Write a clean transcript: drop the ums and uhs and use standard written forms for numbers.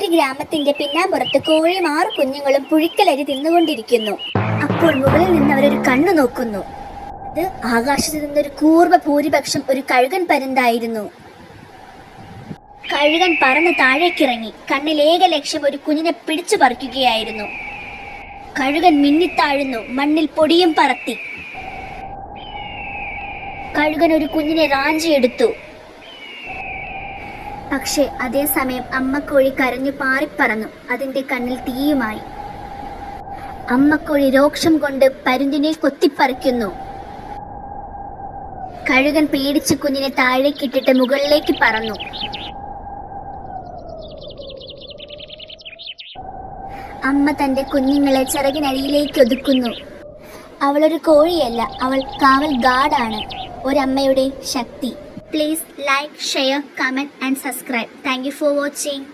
ഒരു ഗ്രാമത്തിന്റെ പിന്നാമ്പുറത്ത് കോഴിയും 6 കുഞ്ഞുങ്ങളും പുഴുക്കലരി തിന്നുകൊണ്ടിരിക്കുന്നു. അപ്പോൾ മുകളിൽ നിന്ന് അവരൊരു കണ്ണു നോക്കുന്നു. അത് ആകാശത്ത് നിന്നൊരു കൂർമ്മ ഭൂരിപക്ഷം ഒരു കഴുകൻ പരുന്തായിരുന്നു. കഴുകൻ പറന്ന് താഴേക്കിറങ്ങി. കണ്ണിൽ ഏക ലക്ഷ്യം ഒരു കുഞ്ഞിനെ പിടിച്ചു പറിക്കുകയായിരുന്നു. കഴുകൻ മിന്നിത്താഴുന്നു. മണ്ണിൽ പൊടിയും പറത്തി. കഴുകൻ ഒരു കുഞ്ഞിനെ റാഞ്ചിയെടുത്തു. പക്ഷെ അതേസമയം അമ്മക്കോഴി കരഞ്ഞു പാറിപ്പറന്നു. അതിന്റെ കണ്ണിൽ തീയുമായി. അമ്മക്കോഴി രോക്ഷം കൊണ്ട് പരുന്തിനെ കൊത്തിപ്പറിക്കുന്നു. കഴുകൻ പേടിച്ച് കുഞ്ഞിനെ താഴേക്കിട്ടിട്ട് മുകളിലേക്ക് പറന്നു. അമ്മ തന്റെ കുഞ്ഞുങ്ങളെ ചിറകിനടിയിലേക്ക് ഒതുക്കുന്നു. അവളൊരു കോഴിയല്ല, അവൾ കാവൽ ഗാർഡാണ്. ഒരമ്മയുടെ ശക്തി. Please like, share, comment and subscribe. Thank you for watching.